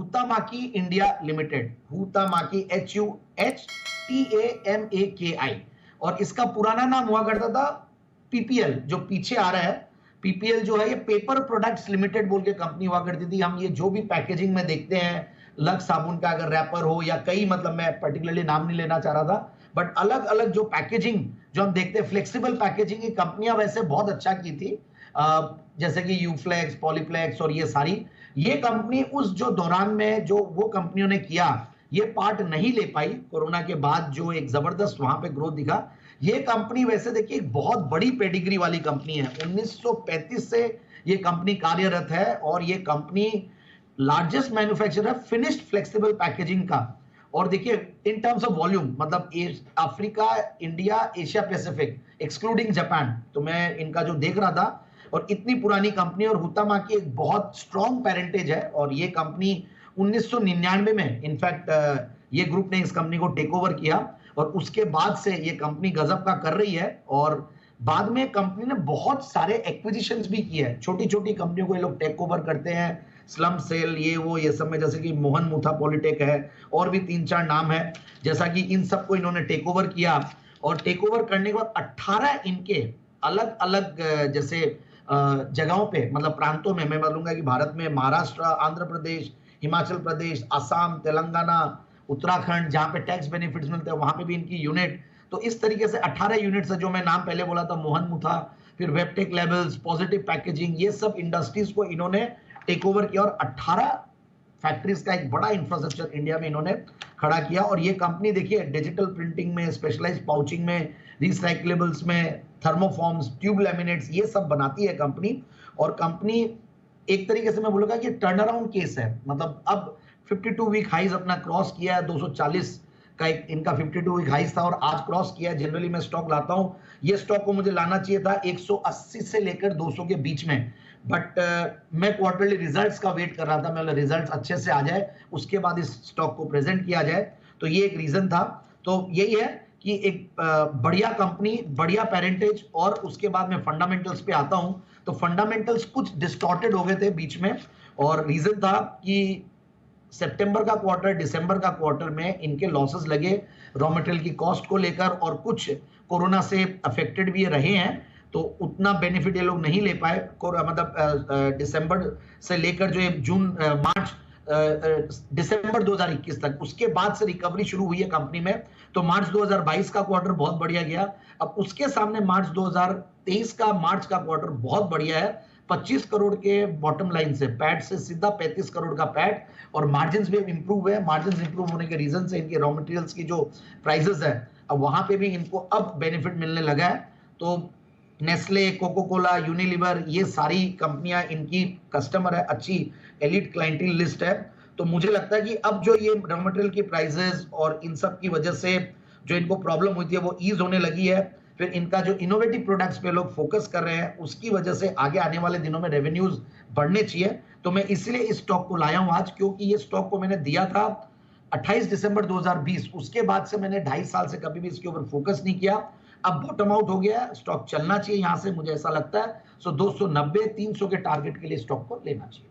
हुतामाकी India limited, हुतामाकी HUHTAMAKI, और इसका पुराना नाम हुआ करता था PPL, जो पीछे आ रहा है। PPL जो है ये पेपर प्रोडक्ट्स लिमिटेड बोल के कंपनी हुआ करती थी। हम ये जो भी पैकेजिंग में देखते हैं, लक्स साबुन का अगर रैपर हो या कई, मतलब मैं पर्टिकुलरली नाम नहीं लेना चाह रहा था, बट अलग अलग जो पैकेजिंग जो हम देखते हैं, फ्लेक्सिबल पैकेजिंग की कंपनियां वैसे बहुत अच्छा की थी, जैसे कि यूफ्लेक्स, पॉलीप्लेक्स और ये सारी। ये कंपनी उस जो दौरान में जो वो कंपनियों ने किया, ये पार्ट नहीं ले पाई। कोरोना के बाद जो एक जबरदस्त वहां पे ग्रोथ दिखा। ये कंपनी वैसे देखिए एक बहुत बड़ी पेडिग्री वाली कंपनी है, 1935 से ये कंपनी कार्यरत है, और ये कंपनी लार्जेस्ट मैन्युफैक्चरर है फिनिश्ड फ्लेक्सिबल पैकेजिंग का। और देखिए इन टर्म्स ऑफ वॉल्यूम, मतलब Africa, India, Asia Pacific excluding Japan, तो मैं इनका जो देख रहा था, और इतनी पुरानी कंपनी, और हुतामाकी एक बहुत स्ट्रॉन्ग पेरेंटेज है। और ये कंपनी 1999 में इनफैक्ट ये ग्रुप ने इस कंपनी को टेक ओवर किया, और उसके बाद से ये कंपनी गजब का कर रही है। और बाद में कंपनी ने बहुत सारे एक्विजिशंस भी किए हैं, छोटी छोटी कंपनियों को ये लोग टेक ओवर करते हैं, स्लम सेल, ये वो, ये सब में, जैसे कि मोहन मुथा पॉलिटेक है, और भी 3-4 नाम है, जैसा कि इन सबको इन्होंने टेक ओवर किया। और टेक ओवर करने के बाद 18 इनके अलग अलग जैसे जगहों पे, मतलब प्रांतों में, मैं बोलूंगा कि भारत में महाराष्ट्र, आंध्र प्रदेश, हिमाचल प्रदेश, असम, तेलंगाना, उत्तराखंड, जहां पे टैक्स बेनिफिट्स मिलते हैं, वहां पे भी इनकी यूनिट। तो इस तरीके से 18 यूनिट्स है, जो मैं नाम पहले बोला था, मोहन मुथा, फिर वेबटेक लेबल्स, पॉजिटिव पैकेजिंग, ये सब इंडस्ट्रीज को इन्होंने टेक ओवर किया, और 18 फैक्ट्रीज का एक बड़ा इंफ्रास्ट्रक्चर इंडिया में इन्होंने खड़ा किया। और ये कंपनी देखिए डिजिटल प्रिंटिंग में, स्पेशलाइज्ड पाउचिंग में, रिसाइक्लेबल्स में, थर्मोफॉर्म्स, ट्यूब लैमिनेट्स, ये सब बनाती है कंपनी। और कंपनी एक तरीके से मैं बोलूंगा कि टर्न अराउंड केस है, मतलब अब 52 वीक हाइज अपना क्रॉस किया है, 240 का एक इनका 52 वीक हाइज था, और आज क्रॉस किया है। जनरली मैं स्टॉक लाता हूं, ये स्टॉक को मुझे लाना चाहिए था 180 से लेकर 200 के बीच में, बट मैं क्वार्टरली रिजल्ट्स का वेट कर रहा था, मैं रिजल्ट्स अच्छे से आ जाए उसके बाद इस स्टॉक को प्रेजेंट किया जाए, तो ये एक रीजन था। तो यही है कि एक बढ़िया कंपनी, बढ़िया पेरेंटेज, और उसके बाद मैं फंडामेंटल्स पे आता हूं। तो फंडामेंटल्स कुछ डिस्टॉर्टेड हो गए थे बीच में, और रीजन था कि सितंबर का क्वार्टर, दिसंबर का क्वार्टर में इनके लॉसेस लगे रॉ मटेरियल की कॉस्ट को लेकर, और कुछ कोरोना से अफेक्टेड भी रहे हैं, तो उतना बेनिफिट ये लोग नहीं ले पाए। मतलब दिसंबर से लेकर जो जून, मार्च, दिसंबर 2021 तक, उसके बाद से रिकवरी शुरू हुई है कंपनी में। तो मार्च 2022 का क्वार्टर बहुत बढ़िया गया। अब उसके सामने मार्च 2023 का मार्च का क्वार्टर बहुत बढ़िया है, 25 करोड़ के बॉटम लाइन से, पैट से सीधा 35 करोड़ का पैट, और मार्जिन भी इंप्रूव हुए। मार्जिन इंप्रूव होने के रीजन से इनके रॉ मटेरियल्स की जो प्राइसेस है, अब वहां पे भी इनको अब बेनिफिट मिलने लगा है। तो नेस्ले, कोको कोला, यूनिलीवर, ये सारी कंपनियां इनकी कस्टमर है, अच्छी एलिट क्लाइंटेल लिस्ट है। तो मुझे लगता है कि अब जो ये रॉ मटेरियल की प्राइसेस और इन सब की वजह से जो इनको प्रॉब्लम हुई थी वो ईज होने लगी है। फिर इनका जो इनोवेटिव प्रोडक्ट्स पे लोग फोकस कर रहे हैं, उसकी वजह से आगे आने वाले दिनों में रेवेन्यूज बढ़ने चाहिए। तो मैं इसलिए इस स्टॉक को लाया हूं आज, क्योंकि ये स्टॉक को मैंने दिया था 28 दिसंबर 2020, उसके बाद से मैंने 2.5 साल से कभी भी इसके ऊपर फोकस नहीं किया। अब बॉटम आउट हो गया, स्टॉक चलना चाहिए यहां से, मुझे ऐसा लगता है। सो 290, 300 के टारगेट के लिए स्टॉक को लेना चाहिए।